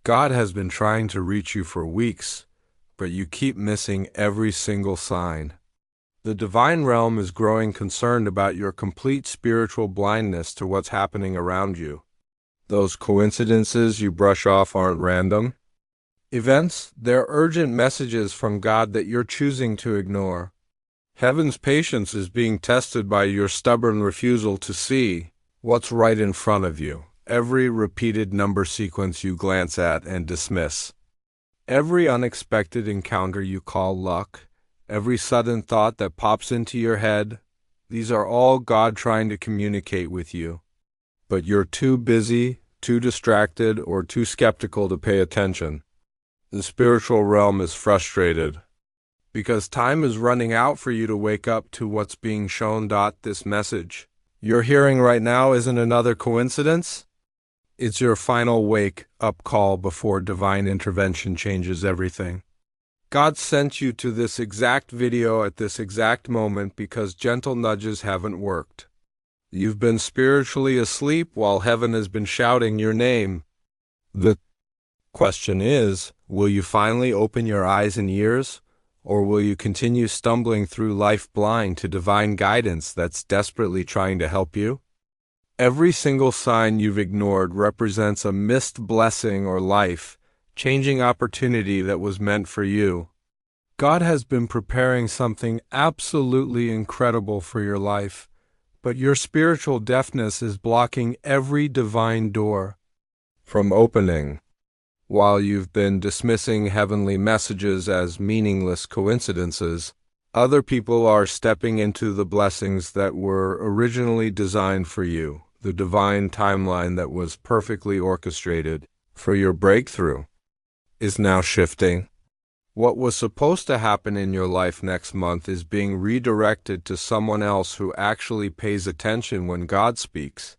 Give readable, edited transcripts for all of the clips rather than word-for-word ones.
God has been trying to reach you for weeks, but you keep missing every single sign. The divine realm is growing concerned about your complete spiritual blindness to what's happening around you. Those coincidences you brush off aren't random events, they're urgent messages from God that you're choosing to ignore. Heaven's patience is being tested by your stubborn refusal to see what's right in front of you. Every repeated number sequence you glance at and dismiss. Every unexpected encounter you call luck. Every sudden thought that pops into your head. These are all God trying to communicate with you. But you're too busy, too distracted, or too skeptical to pay attention. The spiritual realm is frustrated because time is running out for you to wake up to what's being shown. This message you're hearing right now isn't another coincidence. It's your final wake-up call before divine intervention changes everything. God sent you to this exact video at this exact moment because gentle nudges haven't worked. You've been spiritually asleep while heaven has been shouting your name. The question is, will you finally open your eyes and ears, or will you continue stumbling through life blind to divine guidance that's desperately trying to help you? Every single sign you've ignored represents a missed blessing or life-changing opportunity that was meant for you. God has been preparing something absolutely incredible for your life, but your spiritual deafness is blocking every divine door from opening. While you've been dismissing heavenly messages as meaningless coincidences, other people are stepping into the blessings that were originally designed for you. The divine timeline that was perfectly orchestrated for your breakthrough is now shifting. What was supposed to happen in your life next month is being redirected to someone else who actually pays attention when God speaks.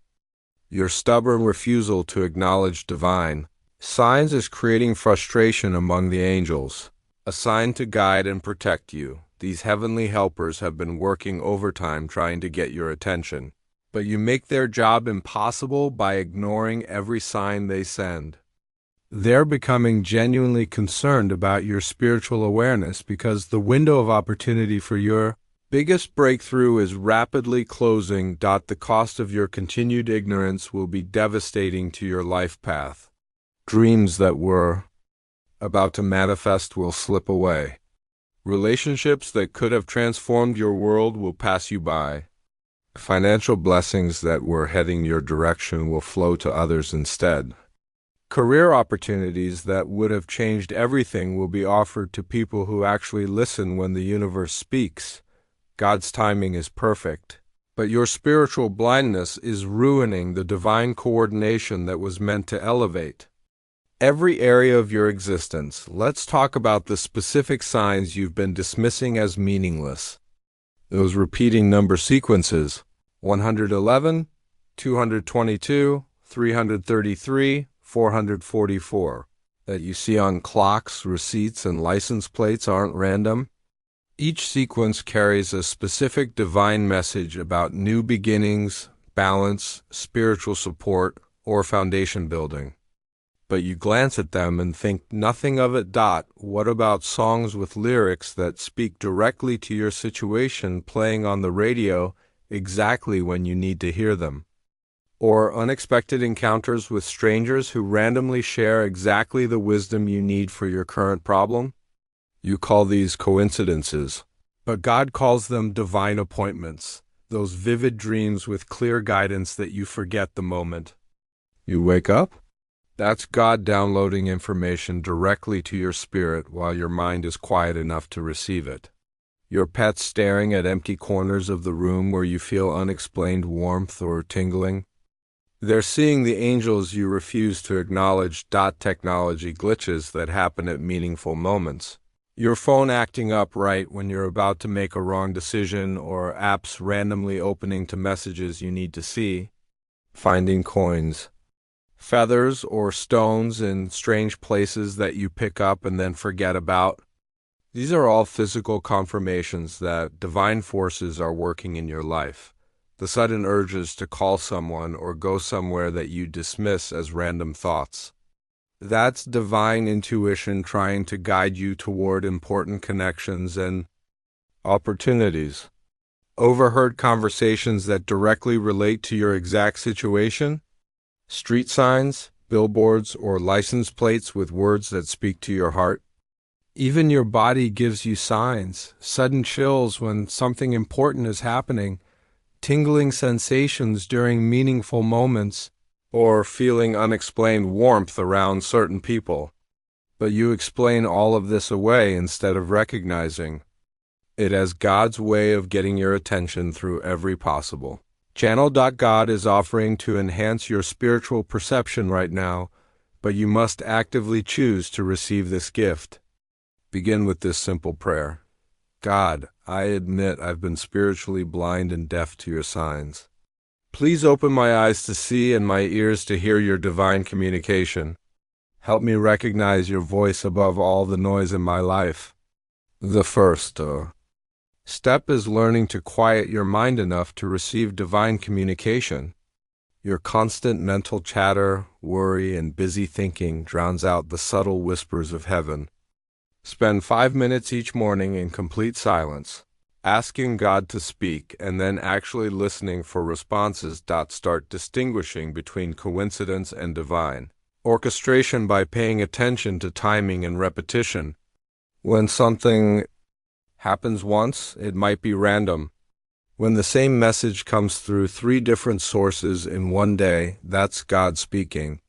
Your stubborn refusal to acknowledge divine signs is creating frustration among the angels, assigned to guide and protect you. These heavenly helpers have been working overtime trying to get your attention, but you make their job impossible by ignoring every sign they send. They're becoming genuinely concerned about your spiritual awareness because the window of opportunity for your biggest breakthrough is rapidly closing. The cost of your continued ignorance will be devastating to your life path. Dreams that were about to manifest will slip away. Relationships that could have transformed your world will pass you by. Financial blessings that were heading your direction will flow to others instead. Career opportunities that would have changed everything will be offered to people who actually listen when the universe speaks. God's timing is perfect, but your spiritual blindness is ruining the divine coordination that was meant to elevate every area of your existence. Let's talk about the specific signs you've been dismissing as meaningless. Those repeating number sequences, 111, 222, 333, 444, that you see on clocks, receipts, and license plates aren't random. Each sequence carries a specific divine message about new beginnings, balance, spiritual support, or foundation building. But you glance at them and think nothing of it. What about songs with lyrics that speak directly to your situation playing on the radio exactly when you need to hear them? Or unexpected encounters with strangers who randomly share exactly the wisdom you need for your current problem? You call these coincidences, but God calls them divine appointments, those vivid dreams with clear guidance that you forget the moment you wake up. That's God downloading information directly to your spirit while your mind is quiet enough to receive it. Your pets staring at empty corners of the room where you feel unexplained warmth or tingling. They're seeing the angels you refuse to acknowledge. Technology glitches that happen at meaningful moments. Your phone acting up right when you're about to make a wrong decision, or apps randomly opening to messages you need to see. Finding coins, feathers, or stones in strange places that you pick up and then forget about. These are all physical confirmations that divine forces are working in your life. The sudden urges to call someone or go somewhere that you dismiss as random thoughts That's divine intuition trying to guide you toward important connections and opportunities. Overheard conversations that directly relate to your exact situation? Street signs, billboards, or license plates with words that speak to your heart? Even your body gives you signs, sudden chills when something important is happening, tingling sensations during meaningful moments, or feeling unexplained warmth around certain people. But you explain all of this away instead of recognizing it as God's way of getting your attention through every possible channel. God is offering to enhance your spiritual perception right now, but you must actively choose to receive this gift. Begin with this simple prayer. God, I admit I've been spiritually blind and deaf to your signs. Please open my eyes to see and my ears to hear your divine communication. Help me recognize your voice above all the noise in my life. The first step is learning to quiet your mind enough to receive divine communication. Your constant mental chatter, worry, and busy thinking drowns out the subtle whispers of heaven. Spend 5 minutes each morning in complete silence, asking God to speak and then actually listening for responses. Start distinguishing between coincidence and divine orchestration by paying attention to timing and repetition. When something happens once, it might be random. When the same message comes through 3 different sources in one day, that's God speaking.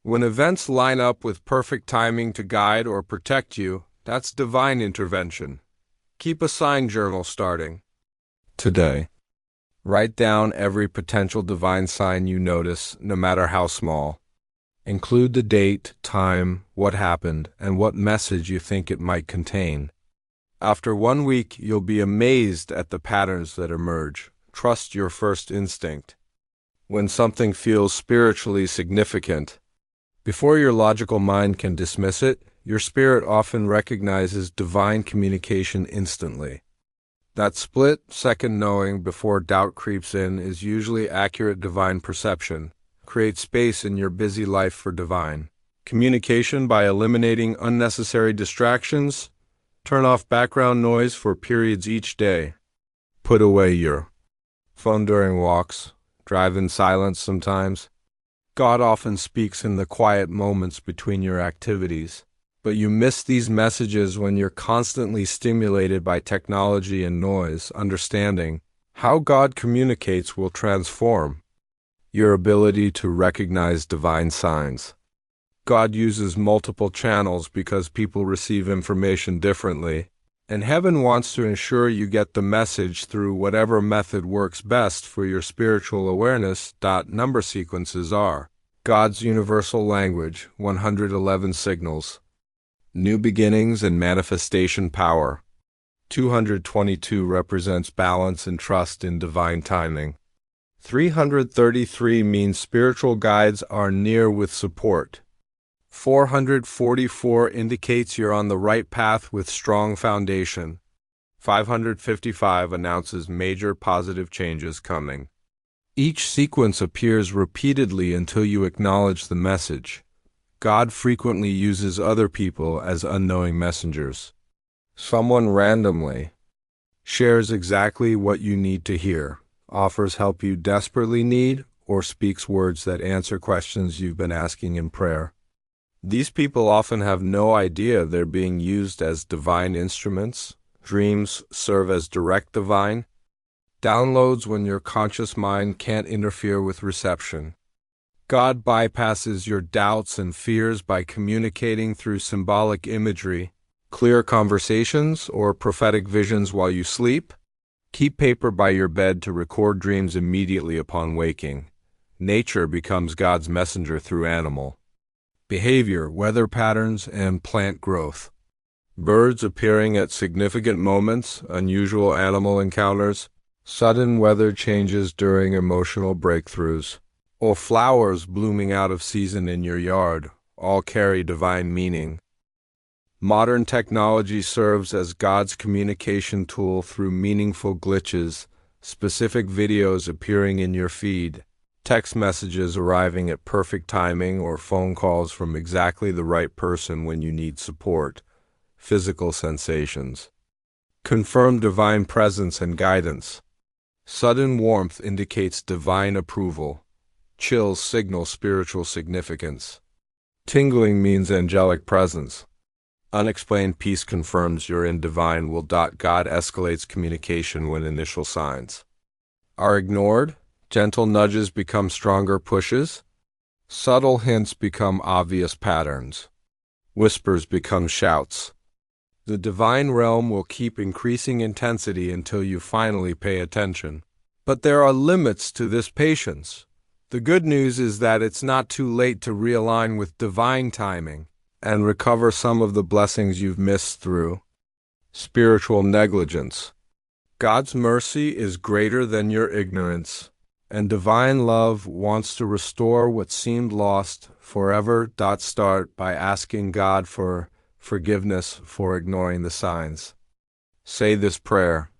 When events line up with perfect timing to guide or protect you, that's divine intervention. Keep a sign journal starting today. Write down every potential divine sign you notice, no matter how small. Include the date, time, what happened, and what message you think it might contain. After 1 week, you'll be amazed at the patterns that emerge. Trust your first instinct. When something feels spiritually significant, before your logical mind can dismiss it, your spirit often recognizes divine communication instantly. That split-second knowing before doubt creeps in is usually accurate divine perception. Create space in your busy life for divine communication by eliminating unnecessary distractions. Turn off background noise for periods each day. Put away your phone during walks. Drive in silence sometimes. God often speaks in the quiet moments between your activities. But you miss these messages when you're constantly stimulated by technology and noise. Understanding how God communicates will transform your ability to recognize divine signs. God uses multiple channels because people receive information differently, and heaven wants to ensure you get the message through whatever method works best for your spiritual awareness. Number sequences are God's universal language, 111 signals. New beginnings and manifestation power. 222 represents balance and trust in divine timing. 333 means spiritual guides are near with support. 444 indicates you're on the right path with strong foundation. 555 announces major positive changes coming. Each sequence appears repeatedly until you acknowledge the message. God frequently uses other people as unknowing messengers. Someone randomly shares exactly what you need to hear, offers help you desperately need, or speaks words that answer questions you've been asking in prayer. These people often have no idea they're being used as divine instruments. Dreams serve as direct divine downloads when your conscious mind can't interfere with reception. God bypasses your doubts and fears by communicating through symbolic imagery, clear conversations, or prophetic visions while you sleep. Keep paper by your bed to record dreams immediately upon waking. Nature becomes God's messenger through animal behavior, weather patterns, and plant growth. Birds appearing at significant moments, unusual animal encounters, sudden weather changes during emotional breakthroughs, or flowers blooming out of season in your yard, all carry divine meaning. Modern technology serves as God's communication tool through meaningful glitches, specific videos appearing in your feed, text messages arriving at perfect timing, or phone calls from exactly the right person when you need support, physical sensations. Confirm divine presence and guidance. Sudden warmth indicates divine approval. Chills signal spiritual significance. Tingling means angelic presence. Unexplained peace confirms you're in divine will. God escalates communication when initial signs are ignored. Gentle nudges become stronger pushes. Subtle hints become obvious patterns. Whispers become shouts. The divine realm will keep increasing intensity until you finally pay attention. But there are limits to this patience. The good news is that it's not too late to realign with divine timing and recover some of the blessings you've missed through spiritual negligence. God's mercy is greater than your ignorance, and divine love wants to restore what seemed lost forever. Start by asking God for forgiveness for ignoring the signs. Say this prayer: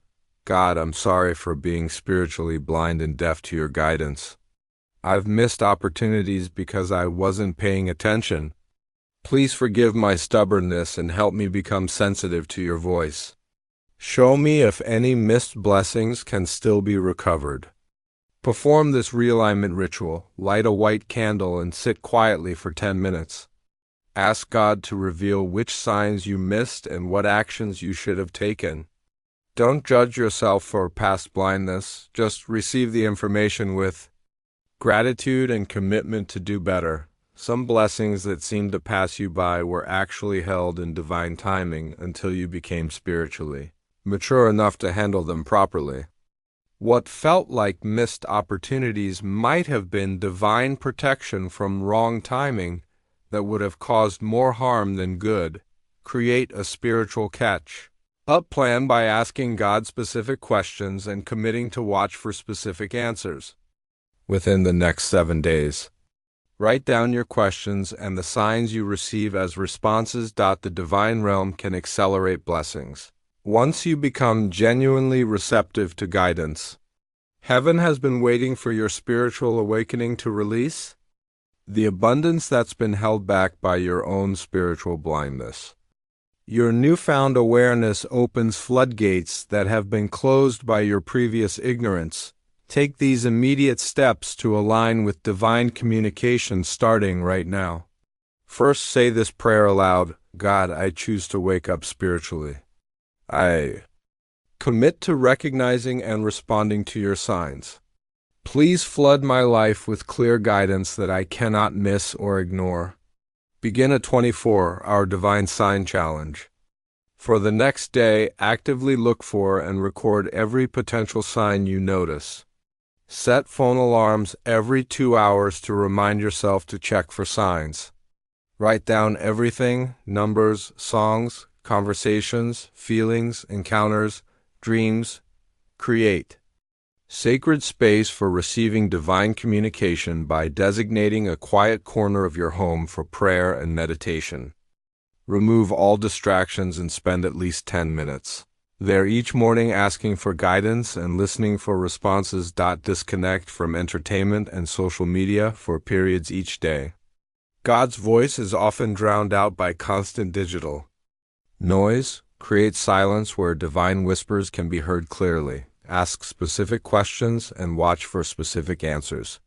God, I'm sorry for being spiritually blind and deaf to your guidance. I've missed opportunities because I wasn't paying attention. Please forgive my stubbornness and help me become sensitive to your voice. Show me if any missed blessings can still be recovered. Perform this realignment ritual. Light a white candle and sit quietly for 10 minutes. Ask God to reveal which signs you missed and what actions you should have taken. Don't judge yourself for past blindness. Just receive the information with gratitude and commitment to do better. Some blessings that seemed to pass you by were actually held in divine timing until you became spiritually mature enough to handle them properly. What felt like missed opportunities might have been divine protection from wrong timing that would have caused more harm than good. Create a spiritual catch. Up plan by asking God specific questions and committing to watch for specific answers. Within the next 7 days, write down your questions and the signs you receive as responses. The divine realm can accelerate blessings. Once you become genuinely receptive to guidance, heaven has been waiting for your spiritual awakening to release the abundance that's been held back by your own spiritual blindness. Your newfound awareness opens floodgates that have been closed by your previous ignorance. Take these immediate steps to align with divine communication starting right now. First, say this prayer aloud: God, I choose to wake up spiritually. I commit to recognizing and responding to your signs. Please flood my life with clear guidance that I cannot miss or ignore. Begin a 24-hour Divine Sign Challenge. For the next day, actively look for and record every potential sign you notice. Set phone alarms every 2 hours to remind yourself to check for signs. Write down everything: numbers, songs, conversations, feelings, encounters, dreams. Create sacred space for receiving divine communication by designating a quiet corner of your home for prayer and meditation. Remove all distractions and spend at least 10 minutes there each morning asking for guidance and listening for responses. Disconnect from entertainment and social media for periods each day. God's voice is often drowned out by constant digital noise. Create silence where divine whispers can be heard clearly. Ask specific questions and watch for specific answers.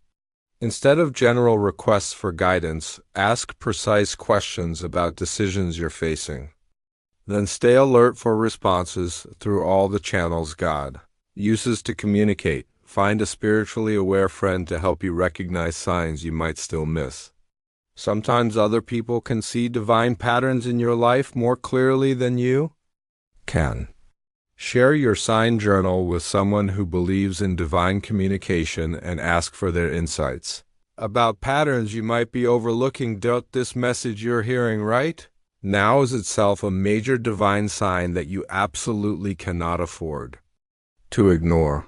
Instead of general requests for guidance, ask precise questions about decisions you're facing. Then stay alert for responses through all the channels God uses to communicate. Find a spiritually aware friend to help you recognize signs you might still miss. Sometimes other people can see divine patterns in your life more clearly than you can. Share your sign journal with someone who believes in divine communication and ask for their insights about patterns you might be overlooking. This message you're hearing right now is itself a major divine sign that you absolutely cannot afford to ignore.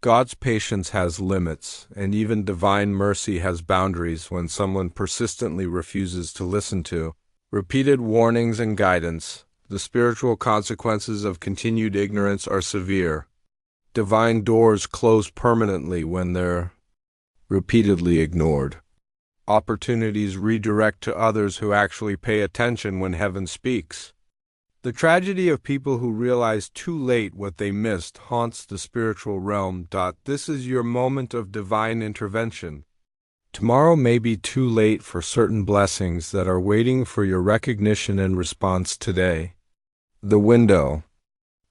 God's patience has limits, and even divine mercy has boundaries when someone persistently refuses to listen to repeated warnings and guidance. The spiritual consequences of continued ignorance are severe. Divine doors close permanently when they're repeatedly ignored. Opportunities redirect to others who actually pay attention when heaven speaks. The tragedy of people who realize too late what they missed haunts the spiritual realm. This is your moment of divine intervention. Tomorrow may be too late for certain blessings that are waiting for your recognition and response today. The window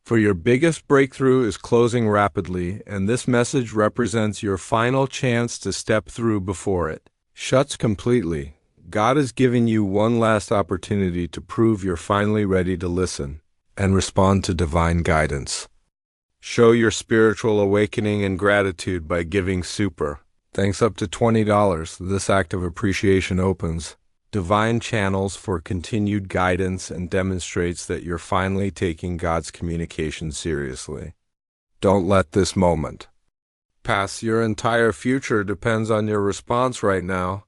for your biggest breakthrough is closing rapidly, and this message represents your final chance to step through before it shuts completely. God is giving you one last opportunity to prove you're finally ready to listen and respond to divine guidance. Show your spiritual awakening and gratitude by giving super thanks up to $20. This act of appreciation opens divine channels for continued guidance and demonstrates that you're finally taking God's communication seriously. Don't let this moment pass. Your entire future depends on your response right now.